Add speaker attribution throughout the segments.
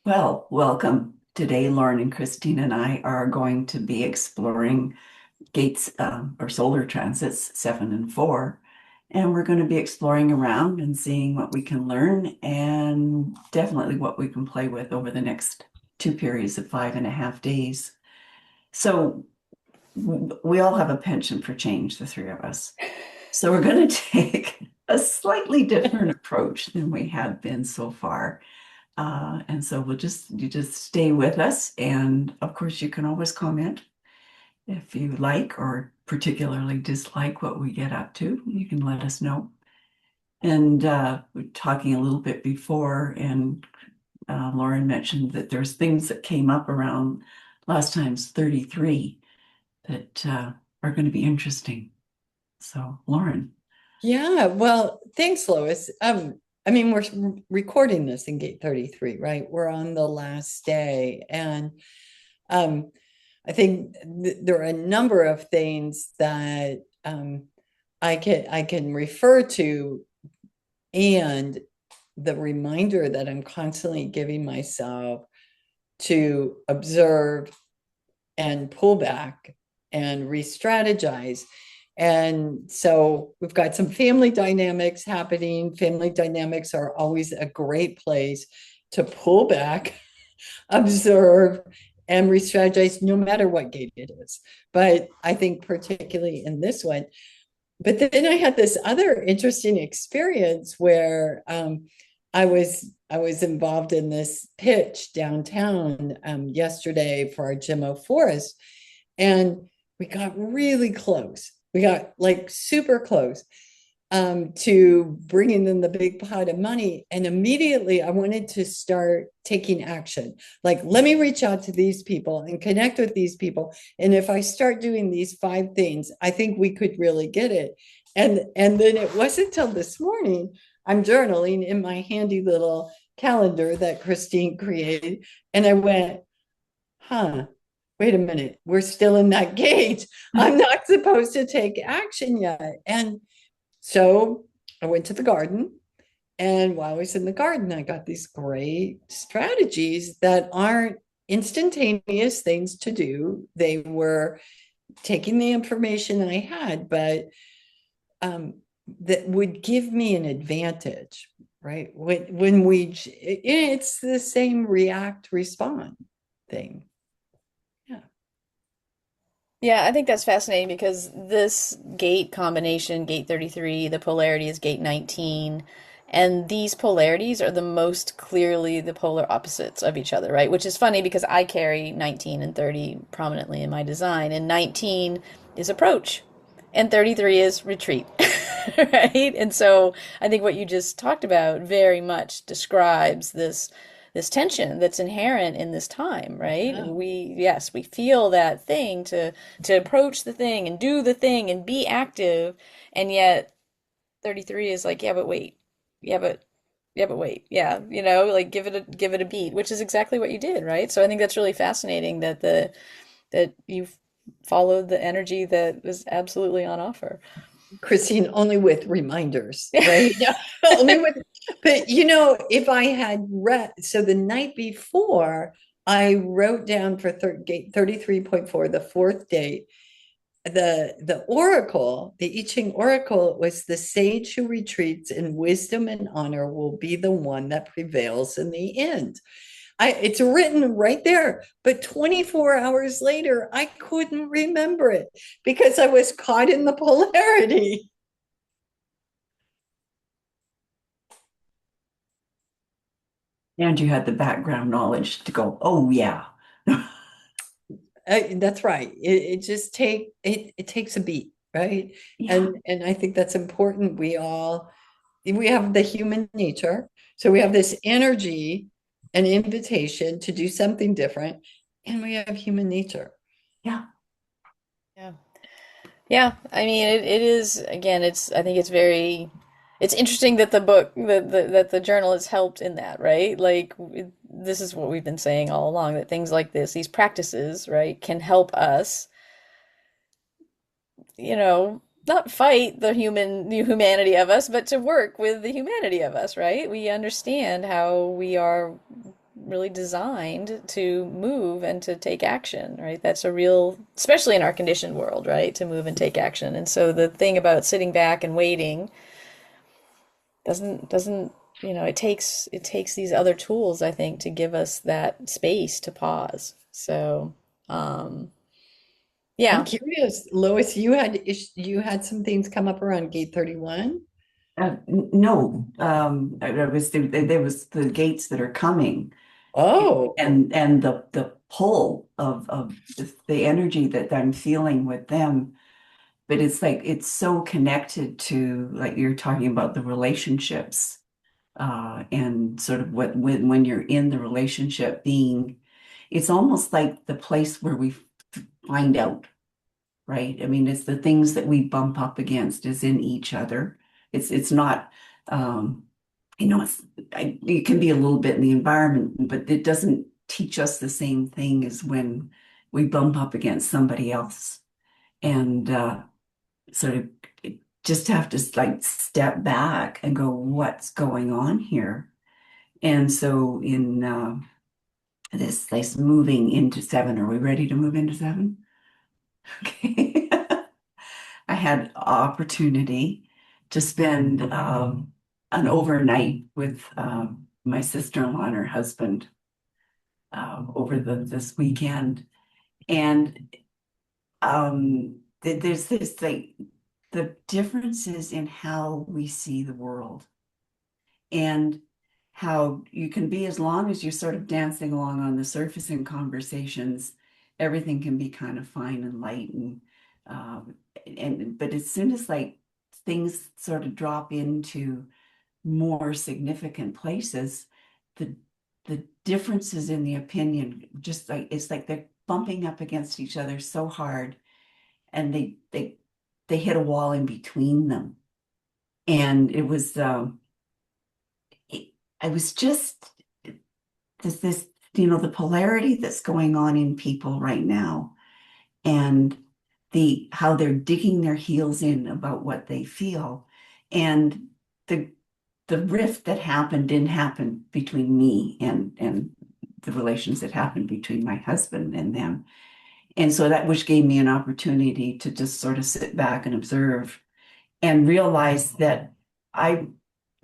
Speaker 1: Well, welcome. Today, Lauren and Christine and I are going to be exploring gates or solar transits 7 and 4. And we're going to be exploring around and seeing what we can learn and definitely what we can play with over the next two periods of 5.5 days. So we all have a penchant for change, the three of us. So we're going to take a slightly different approach than we have been so far. And so you just stay with us. And of course, you can always comment if you like or particularly dislike what we get up to. You can let us know. And we're talking a little bit before, and Lauren mentioned that there's things that came up around last time's 33 that are going to be interesting. So, Lauren.
Speaker 2: Yeah, well, thanks, Lois. We're recording this in gate 33, right? We're on the last day. And um, I think there are a number of things that I can refer to, and the reminder that I'm constantly giving myself to observe and pull back and re-strategize. And so we've got some family dynamics happening. Family dynamics are always a great place to pull back, observe, and re-strategize, no matter what gate it is. But I think particularly in this one, but then I had this other interesting experience where I was involved in this pitch downtown yesterday for our Gemmo forest, and we got really close. We got like super close to bringing in the big pot of money. And immediately I wanted to start taking action. Like, let me reach out to these people and connect with these people. And if I start doing these 5 things, I think we could really get it. And then it wasn't until this morning I'm journaling in my handy little calendar that Christine created. And I went, huh, wait a minute, we're still in that gate. I'm not supposed to take action yet. And so I went to the garden. And while I was in the garden, I got these great strategies that aren't instantaneous things to do. They were taking the information that I had, but um, that would give me an advantage, right? It's the same react respond thing. Yeah.
Speaker 3: Yeah, I think that's fascinating because this gate combination, gate 33, the polarity is gate 19, and these polarities are the most clearly the polar opposites of each other, right? Which is funny because I carry 19 and 30 prominently in my design, and 19 is approach, and 33 is retreat, right? And so I think what you just talked about very much describes this tension that's inherent in this time, right?
Speaker 2: Yeah.
Speaker 3: Yes, we feel that thing to approach the thing and do the thing and be active, and yet 33 is like, yeah, but wait. Yeah, but yeah, but wait. Yeah, like give it a beat, which is exactly what you did, right? So I think that's really fascinating that the that you've followed the energy that was absolutely on offer.
Speaker 2: Christine, only with reminders, right? Only with, but if I had read, so the night before, I wrote down for gate 33.4, the fourth date, the oracle, the I Ching oracle was the sage who retreats in wisdom and honor will be the one that prevails in the end. It's written right there, but 24 hours later, I couldn't remember it because I was caught in the polarity.
Speaker 1: And you had the background knowledge to go, oh, yeah.
Speaker 2: That's right. It takes a beat, right?
Speaker 1: Yeah.
Speaker 2: And I think that's important. We have the human nature, so we have this energy, an invitation to do something different, and we have human nature.
Speaker 1: Yeah.
Speaker 3: Yeah. Yeah, I mean it is again I think it's interesting that the book that the journal has helped in that, right? Like this is what we've been saying all along that things like this, these practices, right, can help us, not fight the humanity of us, but to work with the humanity of us, right? We understand how we are really designed to move and to take action, right? That's a real, especially in our conditioned world, right? To move and take action. And so the thing about sitting back and waiting doesn't, it takes these other tools, I think, to give us that space to pause. So, um,
Speaker 2: I'm
Speaker 3: yeah.
Speaker 2: curious, Lois, you had some things come up around gate 31.
Speaker 1: No, there was the gates that are coming,
Speaker 2: Oh,
Speaker 1: and the pull of the energy that I'm feeling with them. But it's like it's so connected to, like you're talking about, the relationships, and sort of what when you're in the relationship being, it's almost like the place where we find out, right? I mean, it's the things that we bump up against is in each other. It's not, um, it can be a little bit in the environment, but it doesn't teach us the same thing as when we bump up against somebody else. And sort of just have to like step back and go, what's going on here? And so in this moving into seven, are we ready to move into seven? Okay. I had opportunity to spend an overnight with my sister-in-law and her husband over this weekend, and there's this like the differences in how we see the world, and how you can be, as long as you're sort of dancing along on the surface in conversations, everything can be kind of fine and light, um, and but as soon as like things sort of drop into more significant places, the the differences in the opinion, just like it's like they're bumping up against each other so hard, and they hit a wall in between them. And it was I was just this the polarity that's going on in people right now, and the how they're digging their heels in about what they feel, and the the rift that happened didn't happen between me and the relations that happened between my husband and them. And so that, which gave me an opportunity to just sort of sit back and observe and realize that I,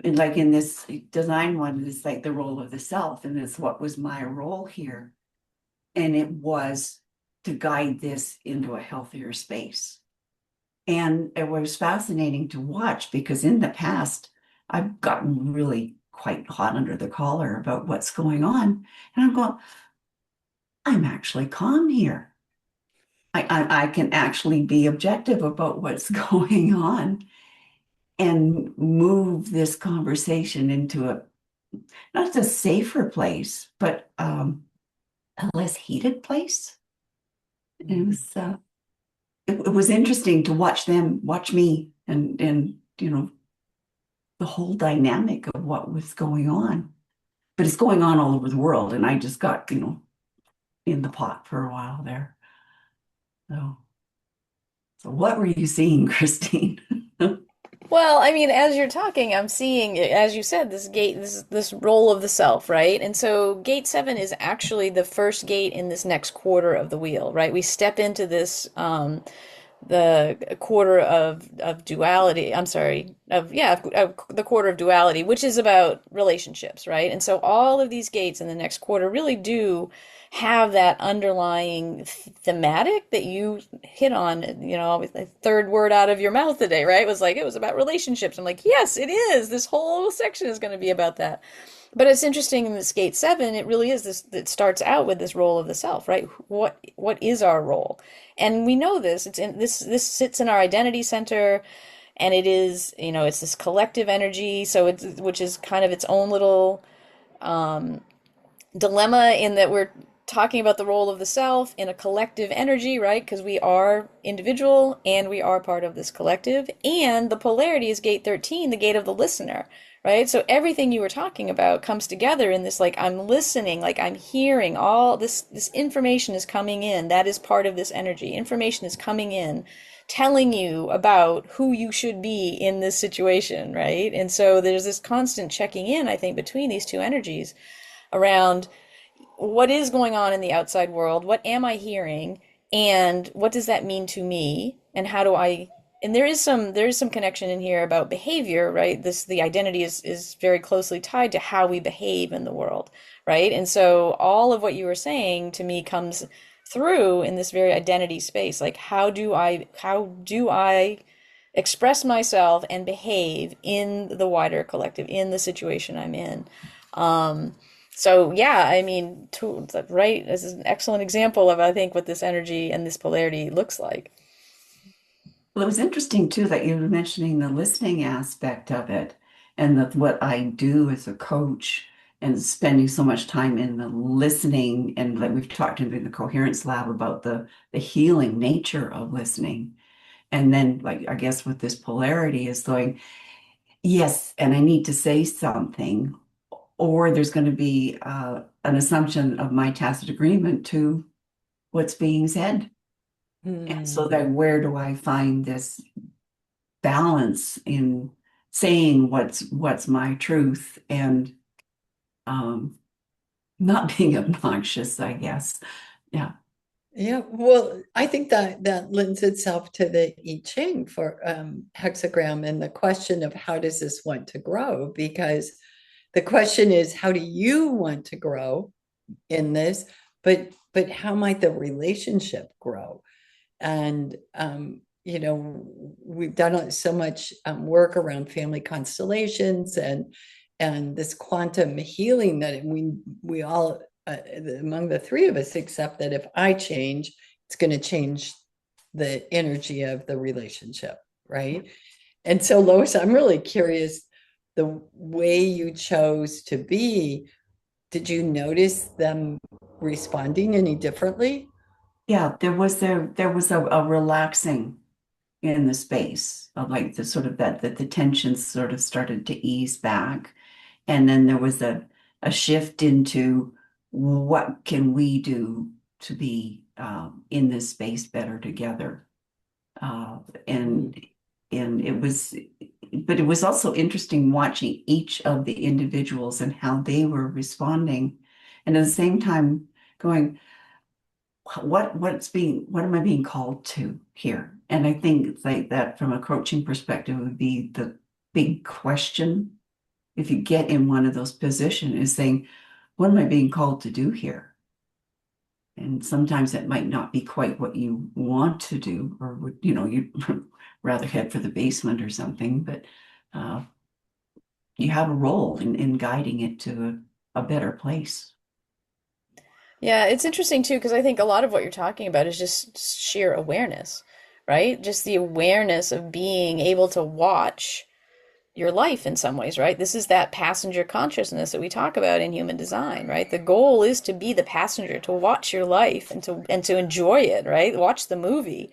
Speaker 1: like in this design one, it's like the role of the self, and it's what was my role here. And it was to guide this into a healthier space. And it was fascinating to watch because in the past, I've gotten really quite hot under the collar about what's going on. And I'm going, I'm actually calm here. I can actually be objective about what's going on and move this conversation into a not a safer place, but a less heated place. And it was interesting to watch them watch me, and the whole dynamic of what was going on. But it's going on all over the world, and I just got in the pot for a while there. So, so what were you seeing, Christine?
Speaker 3: Well, I mean, as you're talking, I'm seeing, as you said, this gate, this role of the self, right? And so gate 7 is actually the first gate in this next quarter of the wheel, right? We step into this the quarter of duality. I'm sorry, of the quarter of duality, which is about relationships, right? And so all of these gates in the next quarter really do have that underlying thematic that you hit on, the third word out of your mouth today, right? It was like, it was about relationships. I'm like, yes, it is. This whole section is going to be about that. But it's interesting in this gate 7, it really is this, it starts out with this role of the self, right? What is our role? And we know this. This sits in our identity center, and it is, it's this collective energy. So it's, which is kind of its own little dilemma, in that we're talking about the role of the self in a collective energy, right? Because we are individual and we are part of this collective. And the polarity is gate 13, the gate of the listener, right? So everything you were talking about comes together in this, like, I'm listening, like I'm hearing all this information is coming in. That is part of this energy. Information is coming in, telling you about who you should be in this situation, right? And so there's this constant checking in, I think, between these two energies around, what is going on in the outside world? What am I hearing? And what does that mean to me? And how do I, and there is some connection in here about behavior, right? The identity is very closely tied to how we behave in the world, right? And so all of what you were saying to me comes through in this very identity space. Like how do I express myself and behave in the wider collective, in the situation I'm in? Um, so yeah, I mean, right, this is an excellent example of, I think, what this energy and this polarity looks like.
Speaker 1: Well, it was interesting too that you were mentioning the listening aspect of it and that what I do as a coach and spending so much time in the listening and like we've talked in the coherence lab about the healing nature of listening. And then like I guess with this polarity is going, yes, and I need to say something, or there's going to be an assumption of my tacit agreement to what's being said. And so
Speaker 2: Hmm.
Speaker 1: that where do I find this balance in saying what's my truth and um not being obnoxious, I guess. Yeah.
Speaker 2: Yeah, well, I think that that lends itself to the I Ching for hexagram and the question of how does this want to grow? Because the question is, how do you want to grow in this? But how might the relationship grow? And we've done so much work around family constellations and this quantum healing that we all among the three of us accept that if I change, it's going to change the energy of the relationship, right? And so, Lois, I'm really curious the way you chose to be. Did you notice them responding any differently?
Speaker 1: Yeah, there was a relaxing in the space of like the sort of that the tensions sort of started to ease back. And then there was a shift into what can we do to be in this space better together. Uh,
Speaker 2: Mm.
Speaker 1: and and it was, but it was also interesting watching each of the individuals and how they were responding, and at the same time going, what am I being called to here? And I think it's like that from a coaching perspective would be the big question. If you get in one of those positions, is saying, what am I being called to do here? And sometimes it might not be quite what you want to do, or would, you'd rather head for the basement or something, but uh, you have a role in guiding it to a better place.
Speaker 3: Yeah, it's interesting too, because I think a lot of what you're talking about is just sheer awareness, right? Just the awareness of being able to watch your life in some ways, right? This is that passenger consciousness that we talk about in human design, right? The goal is to be the passenger, to watch your life and to enjoy it, right? Watch the movie.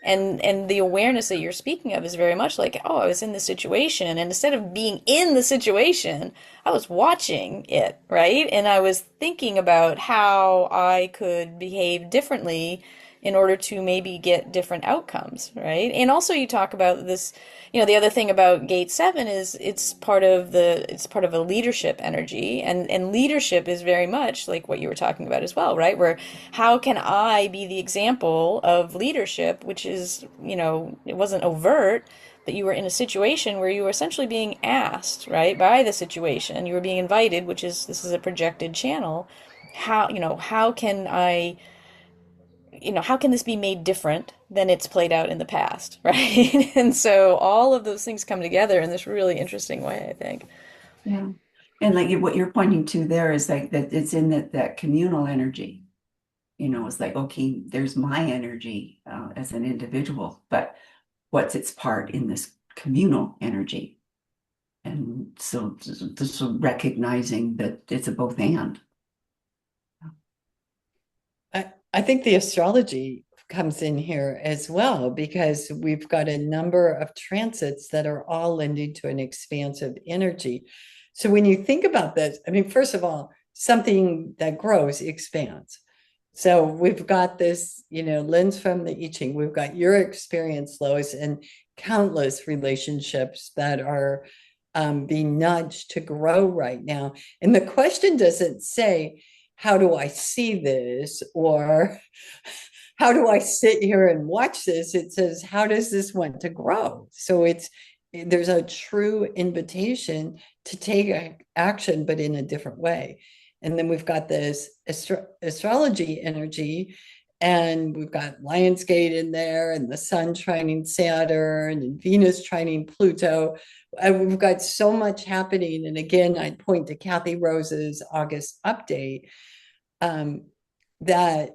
Speaker 3: And the awareness that you're speaking of is very much like, oh, I was in this situation, and instead of being in the situation, I was watching it, right? And I was thinking about how I could behave differently in order to maybe get different outcomes, right? And also you talk about this, the other thing about gate 7 is it's part of a leadership energy, and leadership is very much like what you were talking about as well, right? Where how can I be the example of leadership, which is, it wasn't overt, but you were in a situation where you were essentially being asked, right, by the situation. You were being invited, which is, this is a projected channel. How can I, how can this be made different than it's played out in the past, right? And so all of those things come together in this really interesting way, I think.
Speaker 1: Yeah. And like what you're pointing to there is like that it's in that communal energy. It's like, okay, there's my energy as an individual, but what's its part in this communal energy? And so just recognizing that it's a both and.
Speaker 2: I think the astrology comes in here as well because we've got a number of transits that are all lending to an expansive energy. So when you think about this, I mean, first of all, something that grows expands. So we've got this, lens from the I Ching. We've got your experience, Lois, and countless relationships that are being nudged to grow right now. And the question doesn't say, how do I see this? Or how do I sit here and watch this? It says, how does this want to grow? So there's a true invitation to take action, but in a different way. And then we've got this astrology energy, and we've got Lionsgate in there, and the sun trining Saturn, and Venus trining Pluto. And we've got so much happening. And again, I'd point to Kathy Rose's August update, that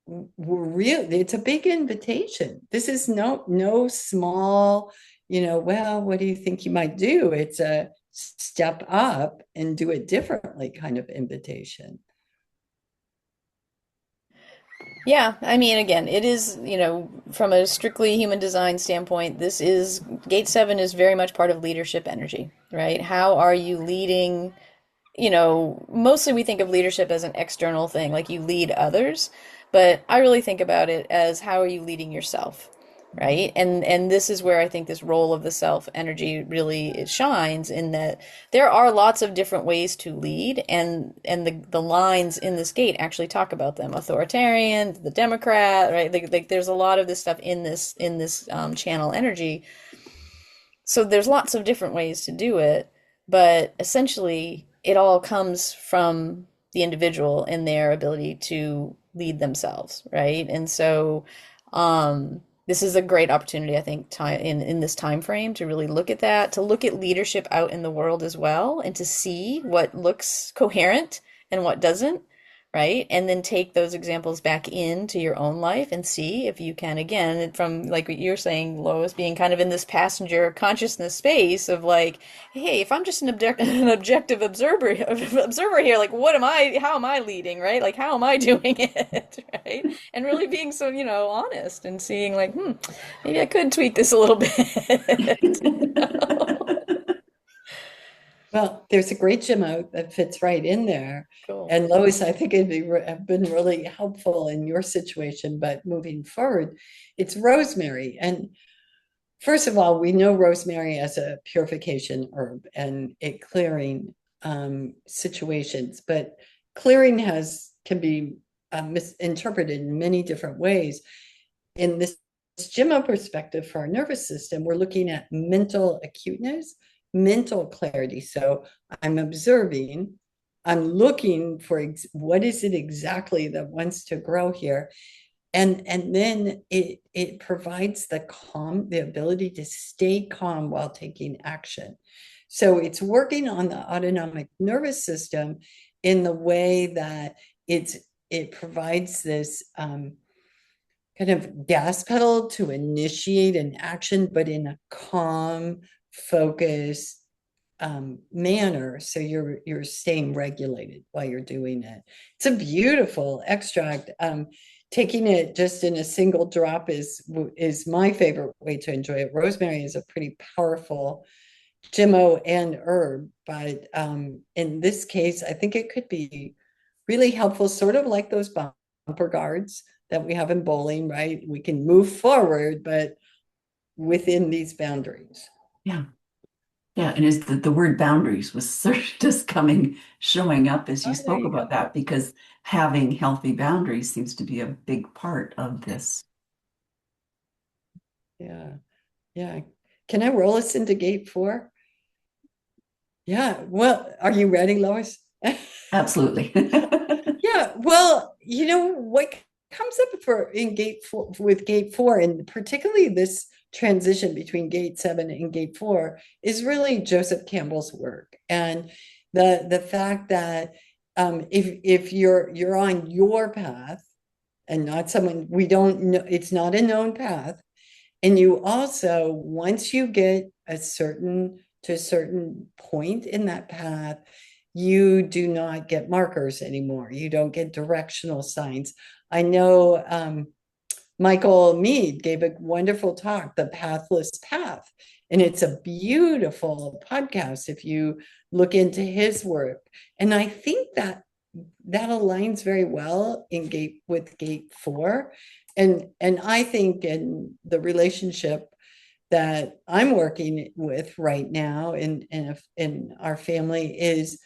Speaker 2: it's a big invitation. This is no small, well, what do you think you might do? It's a step up and do it differently kind of invitation.
Speaker 3: Yeah, I mean, again, it is, from a strictly human design standpoint, Gate 7 is very much part of leadership energy, right? How are you leading? Mostly we think of leadership as an external thing, like you lead others, but I really think about it as how are you leading yourself, right? And this is where I think this role of the self energy really it shines, in that there are lots of different ways to lead, and the lines in this gate actually talk about them. Authoritarian, the Democrat, right? Like there's a lot of this stuff in this channel energy. So there's lots of different ways to do it, but essentially it all comes from the individual and their ability to lead themselves, right? And so this is a great opportunity, I think, in this time frame to really look at that, to look at leadership out in the world as well, and to see what looks coherent and what doesn't, right? And then take those examples back into your own life and see if you can, again, from like what you're saying, Lois, being kind of in this passenger consciousness space of like, hey, if I'm just an objective observer here, like how am I leading, right? Like how am I doing it, right? And really being so, honest and seeing like, maybe I could tweak this a little bit.
Speaker 2: Well, there's a great Gemmo that fits right in there.
Speaker 3: Cool.
Speaker 2: And Lois, I think have been really helpful in your situation, but moving forward, it's Rosemary. And first of all, we know rosemary as a purification herb and it clearing situations, but clearing can be misinterpreted in many different ways. In this Gemmo perspective for our nervous system, we're looking at mental acuteness, mental clarity. So I'm observing, I'm looking for what is it exactly that wants to grow here. And then it provides the ability to stay calm while taking action. So it's working on the autonomic nervous system in the way that it provides this kind of gas pedal to initiate an action, but in a calm, focused manner. So you're staying regulated while you're doing it. It's a beautiful extract. Taking it just in a single drop is my favorite way to enjoy it. Rosemary is a pretty powerful Gemmo and herb, but in this case, I think it could be really helpful, sort of like those bumper guards that we have in bowling, right? We can move forward, but within these boundaries.
Speaker 1: Yeah. Yeah, and is the word boundaries was sort of just showing up as you spoke about that, because having healthy boundaries seems to be a big part of this.
Speaker 2: Yeah. Yeah. Can I roll us into gate 4? Yeah. Well, are you ready, Lois?
Speaker 1: Absolutely.
Speaker 2: Yeah. Well, what comes up in gate 4 with gate 4, and particularly this transition between gate 7 and gate 4, is really Joseph Campbell's work, and the fact that if you're on your path and not someone we don't know, it's not a known path, and you also, once you get to a certain point in that path, you do not get markers anymore. You don't get directional signs. I know Michael Mead gave a wonderful talk, The Pathless Path, and it's a beautiful podcast if you look into his work. And I think that aligns very well with gate 4. And I think in the relationship that I'm working with right now in our family is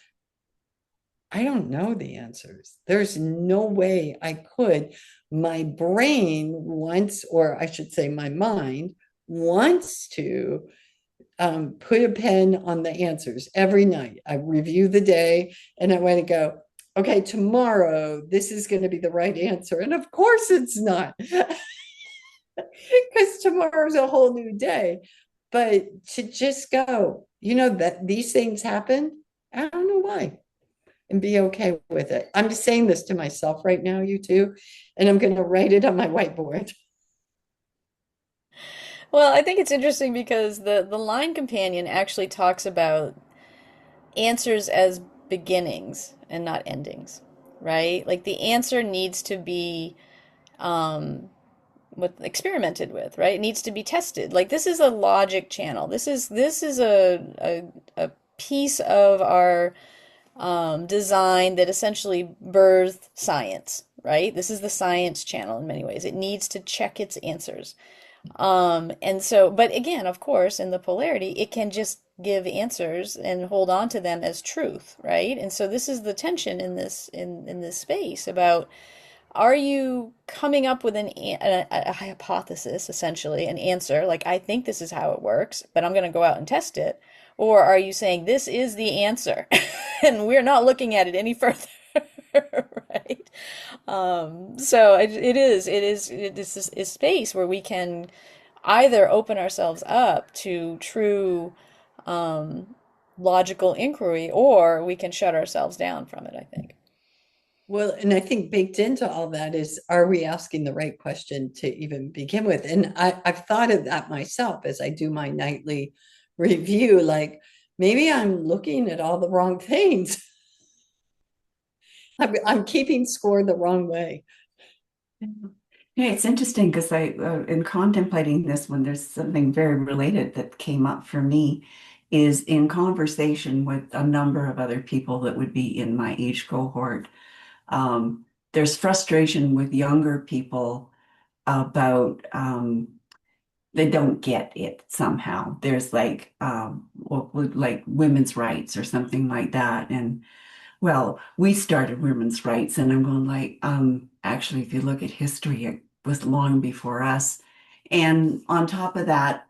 Speaker 2: I don't know the answers. There's no way I could. My brain wants, or I should say, my mind wants to put a pen on the answers every night. I review the day and I want to go, okay, tomorrow this is going to be the right answer. And of course it's not, because tomorrow's a whole new day. But to just go, that these things happen, I don't know why, and be okay with it. I'm just saying this to myself right now, you two, and I'm going to write it on my whiteboard.
Speaker 3: Well, I think it's interesting because the line companion actually talks about answers as beginnings and not endings, right? Like the answer needs to be um what experimented with, right? It needs to be tested. Like this is a logic channel. This is a piece of our design that essentially birthed science, right? This is the science channel in many ways. It needs to check its answers. And so, but again, of course, in the polarity, it can just give answers and hold on to them as truth, right? And so this is the tension in this space about are you coming up with a hypothesis, essentially, an answer, like I think this is how it works, but I'm going to go out and test it, or are you saying this is the answer and we're not looking at it any further, right? So it is this is space where we can either open ourselves up to true um, logical inquiry, or we can shut ourselves down from it, I think.
Speaker 2: Well, and I think baked into all that is, are we asking the right question to even begin with? And I've thought of that myself as I do my nightly review. Like maybe I'm looking at all the wrong things. I'm keeping score the wrong way.
Speaker 1: Yeah, it's interesting because in contemplating this one, there's something very related that came up for me is in conversation with a number of other people that would be in my age cohort. There's frustration with younger people about they don't get it somehow. There's like like women's rights or something like that, and well, we started women's rights, and I'm going like, actually, if you look at history, it was long before us. And on top of that,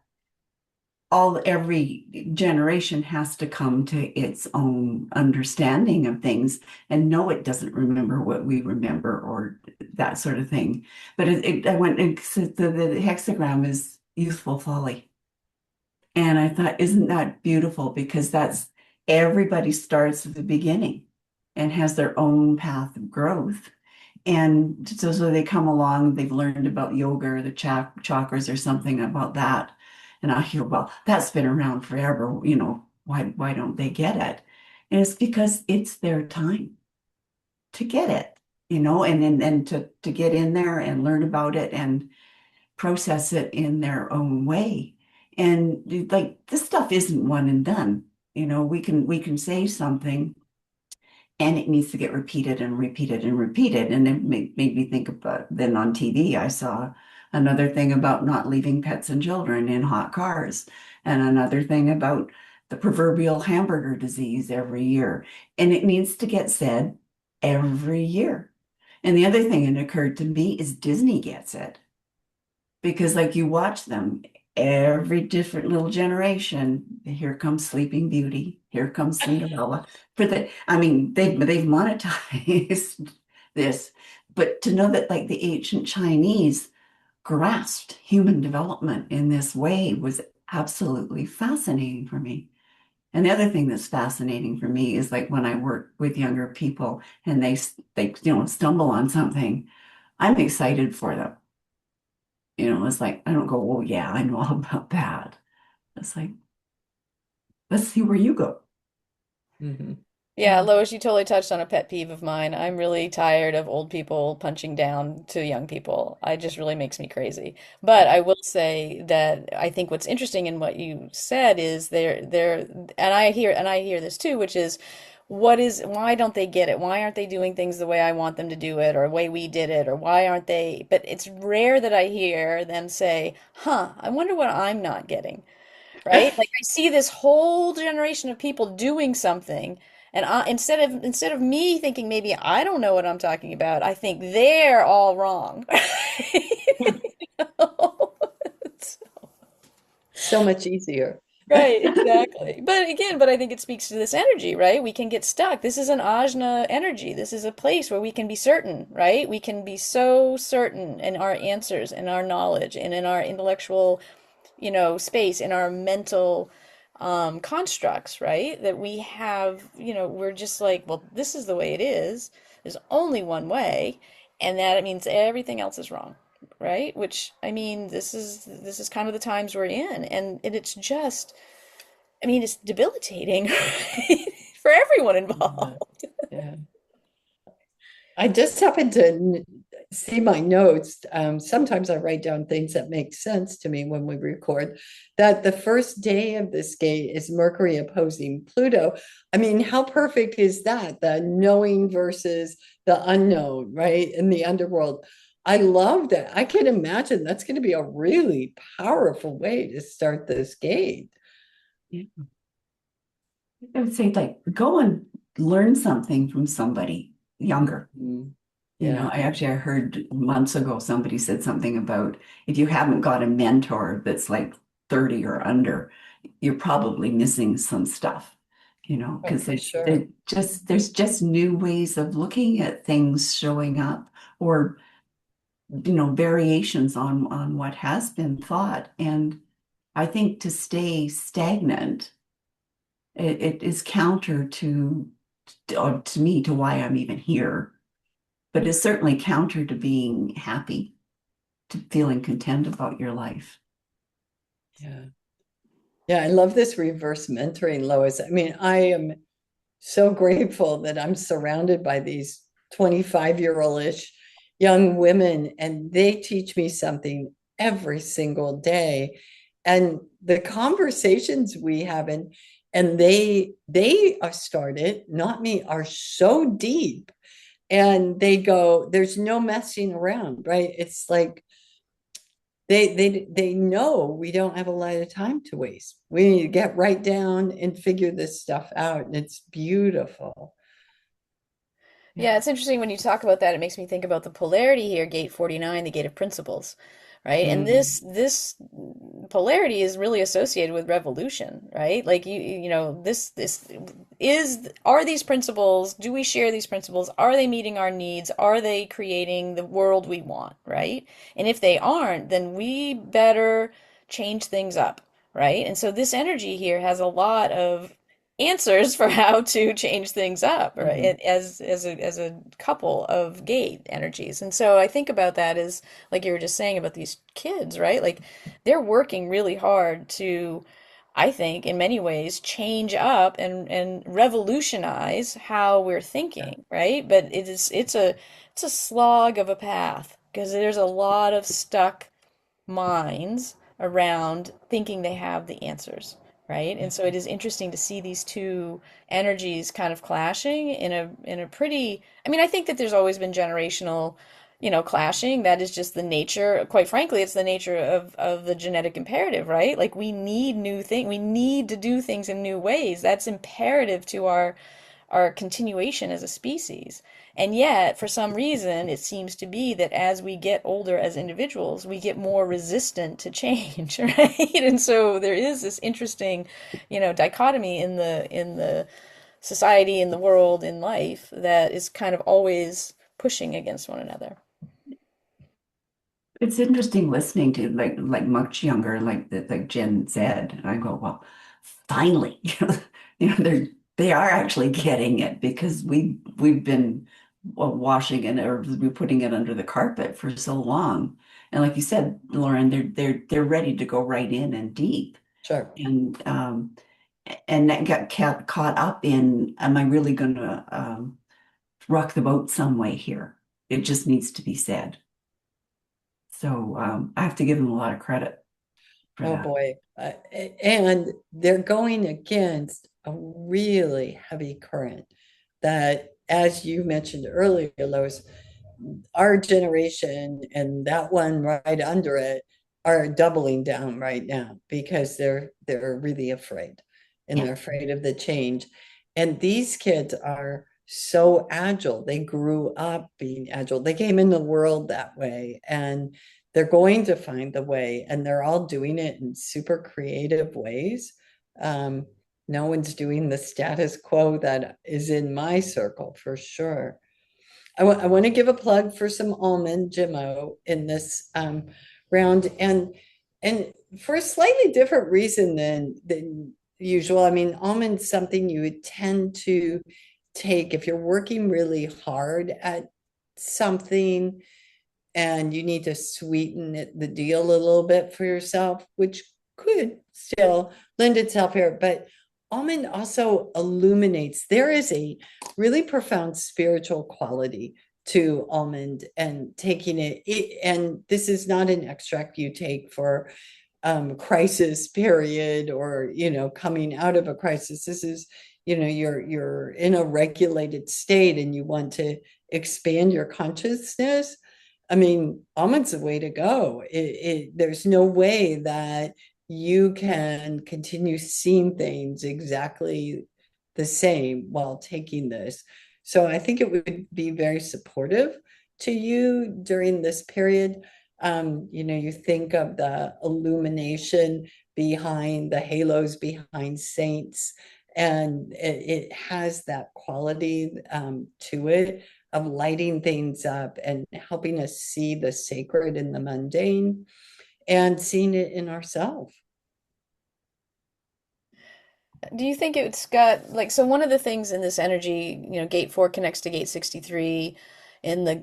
Speaker 1: every generation has to come to its own understanding of things. And no, it doesn't remember what we remember or that sort of thing. But I went and said the hexagram is youthful folly. And I thought, isn't that beautiful? Because that's everybody starts at the beginning and has their own path of growth. And so they come along, they've learned about yoga or the chakras or something about that. And I hear, well, that's been around forever. Why don't they get it? And it's because it's their time to get it, and to get in there and learn about it and process it in their own way. And like this stuff isn't one and done. We can say something and it needs to get repeated and repeated and repeated. And it made me think about then on TV, I saw another thing about not leaving pets and children in hot cars, and another thing about the proverbial hamburger disease every year. And it needs to get said every year. And the other thing that occurred to me is Disney gets it because like you watch them every different little generation. Here comes Sleeping Beauty, here comes Cinderella. I mean, they've monetized this, but to know that like the ancient Chinese grasped human development in this way was absolutely fascinating for me. And the other thing that's fascinating for me is like when I work with younger people and they stumble on something, I'm excited for them. It's like, I don't go, oh yeah, I know all about that. It's like, let's see where you go.
Speaker 2: Mhm.
Speaker 3: Yeah, Lois, you totally touched on a pet peeve of mine. I'm really tired of old people punching down to young people. It just really makes me crazy. But I will say that I think what's interesting in what you said is there, and I hear this too, which is why don't they get it? Why aren't they doing things the way I want them to do it or the way we did it or why aren't they? But it's rare that I hear them say, "Huh, I wonder what I'm not getting." Right? Like I see this whole generation of people doing something, And instead of me thinking maybe I don't know what I'm talking about, I think they're all wrong.
Speaker 2: So much easier.
Speaker 3: Right, exactly. But again, I think it speaks to this energy, right? We can get stuck. This is an Ajna energy. This is a place where we can be certain, right? We can be so certain in our answers and our knowledge and in our intellectual, space, in our mental constructs, right? That we have, we're just like, well, this is the way it is. There's only one way, and that it means everything else is wrong, right? Which I mean, this is kind of the times we're in, and it's just, I mean, it's debilitating for everyone
Speaker 2: Yeah.
Speaker 3: involved.
Speaker 2: Yeah. I just happened to see my notes. Sometimes I write down things that make sense to me when we record. That the first day of this gate is Mercury opposing Pluto. I mean, how perfect is that? The knowing versus the unknown, right? In the underworld. I love that. I can imagine that's going to be a really powerful way to start this gate.
Speaker 1: Yeah. I would say, like, go and learn something from somebody younger.
Speaker 2: Mm,
Speaker 1: I
Speaker 2: yeah.
Speaker 1: actually, I heard months ago somebody said something about if you haven't got a mentor that's like 30 or under, you're probably missing some stuff,
Speaker 2: Oh,
Speaker 1: because
Speaker 2: for sure.
Speaker 1: there's just new ways of looking at things showing up, or variations on what has been thought. And I think to stay stagnant, it is counter to me, to why I'm even here, but it's certainly counter to being happy, to feeling content about your life.
Speaker 2: Yeah. Yeah, I love this reverse mentoring, Lois. I mean, I am so grateful that I'm surrounded by these 25-year-old-ish young women, and they teach me something every single day. And the conversations we have, and they are started, not me, are so deep. And they go, there's no messing around, right? It's like they know we don't have a lot of time to waste. We need to get right down and figure this stuff out. And it's beautiful. Yeah.
Speaker 3: Yeah, it's interesting when you talk about that. It makes me think about the polarity here, gate 49, the gate of principles, right? And
Speaker 2: Mm,
Speaker 3: this polarity is really associated with revolution, right? Like this is are these principles, do we share these principles? Are they meeting our needs? Are they creating the world we want, right? And if they aren't, then we better change things up, right? And so this energy here has a lot of answers for how to change things up,
Speaker 2: mm,
Speaker 3: right? As a couple of gate energies. And so I think about that as like you were just saying about these kids, right? Like they're working really hard to, I think, in many ways, change up and revolutionize how we're
Speaker 2: yeah.
Speaker 3: thinking, right? But it's a slog of a path because there's a lot of stuck minds around thinking they have the answers, right? And so it is interesting to see these two energies kind of clashing in a pretty, I mean, I think that there's always been generational, clashing. That is just the nature, quite frankly, it's the nature of the genetic imperative, right? Like we need new things, we need to do things in new ways. That's imperative to our continuation as a species. And yet, for some reason, it seems to be that as we get older as individuals, we get more resistant to change, right? And so there is this interesting, dichotomy in the society, in the world, in life that is kind of always pushing against one another.
Speaker 1: It's interesting listening to like much younger, like Gen Z. And I go, well, finally, they are actually getting it, because we've been washing it, or we putting it under the carpet for so long. And like you said, Lauren, they're ready to go right in and deep.
Speaker 2: Sure.
Speaker 1: And that got caught up in, am I really going to rock the boat some way here? It just needs to be said. So I have to give them a lot of credit for
Speaker 2: Oh
Speaker 1: that.
Speaker 2: boy. And they're going against a really heavy current that, as you mentioned earlier, Lois, our generation and that one right under it are doubling down right now because they're really afraid, and
Speaker 1: Yeah.
Speaker 2: they're afraid of the change. And these kids are so agile. They grew up being agile. They came in the world that way, and they're going to find the way, and they're all doing it in super creative ways. Um, no one's doing the status quo that is in my circle for sure. I want to give a plug for some almond Gemmo in this round, and for a slightly different reason than usual. I mean, almond's something you would tend to take if you're working really hard at something and you need to sweeten the deal a little bit for yourself, which could still lend itself here. But almond also illuminates. There is a really profound spiritual quality to almond, and taking and this is not an extract you take for crisis period, or coming out of a crisis. This is you're in a regulated state and you want to expand your consciousness. I mean, almond's the way to go. There's no way that you can continue seeing things exactly the same while taking this. So I think it would be very supportive to you during this period. You think of the illumination behind the halos behind saints, and it has that quality to it of lighting things up and helping us see the sacred in the mundane and seeing it in ourselves.
Speaker 3: Do you think it's got like so one of the things in this energy, gate 4 connects to gate 63 in the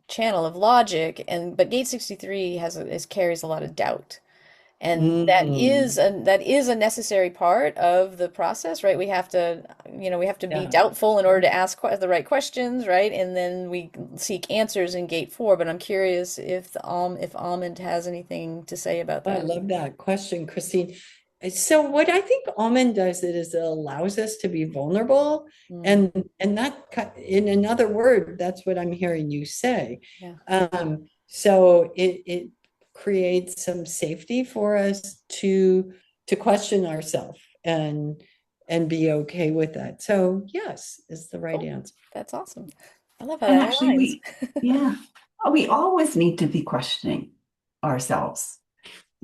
Speaker 3: channel of logic, and but gate 63 carries a lot of doubt. And
Speaker 2: Mm,
Speaker 3: that is a necessary part of the process, right? We have to be
Speaker 2: yeah.
Speaker 3: doubtful in order to ask the right questions, right? And then we seek answers in gate 4. But I'm curious if Almond has anything to say about
Speaker 2: Oh, I
Speaker 3: that.
Speaker 2: love that question, Christine. So what I think almond does it allows us to be vulnerable,
Speaker 3: Mm,
Speaker 2: and that, in another word, that's what I'm hearing you say.
Speaker 3: yeah.
Speaker 2: So it creates some safety for us to question ourselves and be okay with that. So yes, is the right
Speaker 3: Cool.
Speaker 2: answer.
Speaker 3: That's awesome. I love how
Speaker 1: And
Speaker 3: that
Speaker 1: actually,
Speaker 3: aligns.
Speaker 1: yeah, we always need to be questioning ourselves.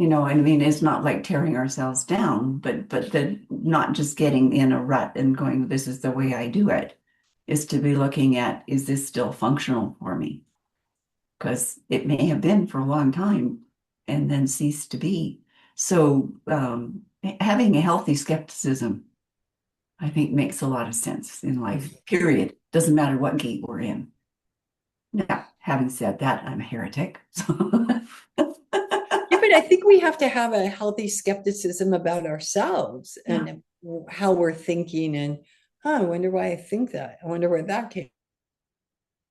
Speaker 1: I mean, it's not like tearing ourselves down, but the not just getting in a rut and going, this is the way I do it, is to be looking at, is this still functional for me? Because it may have been for a long time and then ceased to be. So having a healthy skepticism, I think, makes a lot of sense in life, period. Doesn't matter what gate we're in. Now, having said that, I'm a heretic. So
Speaker 2: Yeah, but I think we have to have a healthy skepticism about ourselves
Speaker 1: yeah,
Speaker 2: and how we're thinking. And I wonder why I think that. I wonder where that came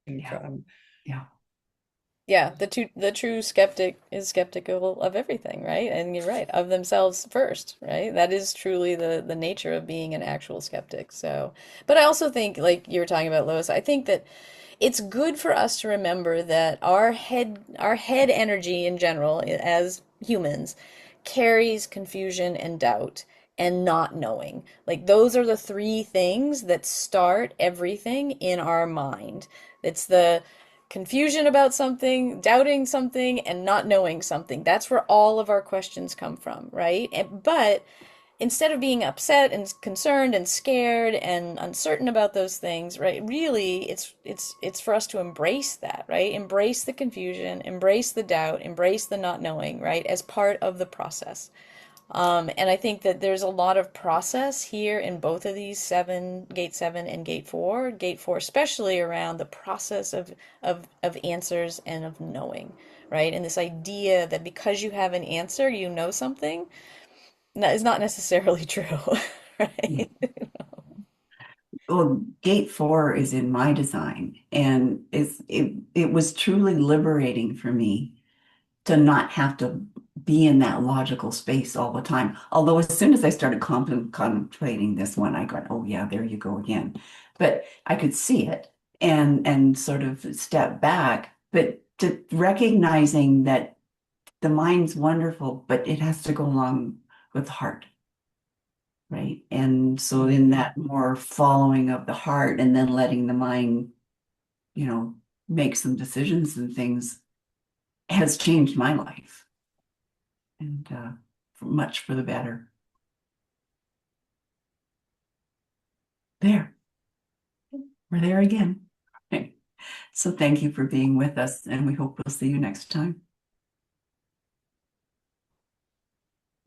Speaker 1: yeah,
Speaker 2: from.
Speaker 1: yeah.
Speaker 3: Yeah, the true skeptic is skeptical of everything, right? And you're right, of themselves first, right? That is truly the nature of being an actual skeptic. So, but I also think, like you were talking about, Lois, I think that it's good for us to remember that our head energy in general as humans carries confusion and doubt and not knowing. Like those are the three things that start everything in our mind. It's the confusion about something, doubting something, and not knowing something. That's where all of our questions come from, right? But instead of being upset and concerned and scared and uncertain about those things, right? Really, it's for us to embrace that, right? Embrace the confusion, embrace the doubt, embrace the not knowing, right? As part of the process. And I think that there's a lot of process here in both of these gate 7 and gate 4. Gate 4, especially around the process of answers and of knowing, right? And this idea that because you have an answer, you know something, that is not necessarily true,
Speaker 1: Yeah.
Speaker 3: right?
Speaker 1: Well, gate 4 is in my design, and it was truly liberating for me to not have to be in that logical space all the time. Although as soon as I started contemplating this one, I got, oh yeah, there you go again. But I could see it and sort of step back, but to recognizing that the mind's wonderful, but it has to go along with the heart. right? And so in that more following of the heart and then letting the mind, make some decisions and things has changed my life, and much for the better. There, we're there again. So thank you for being with us, and we hope we'll see you next time.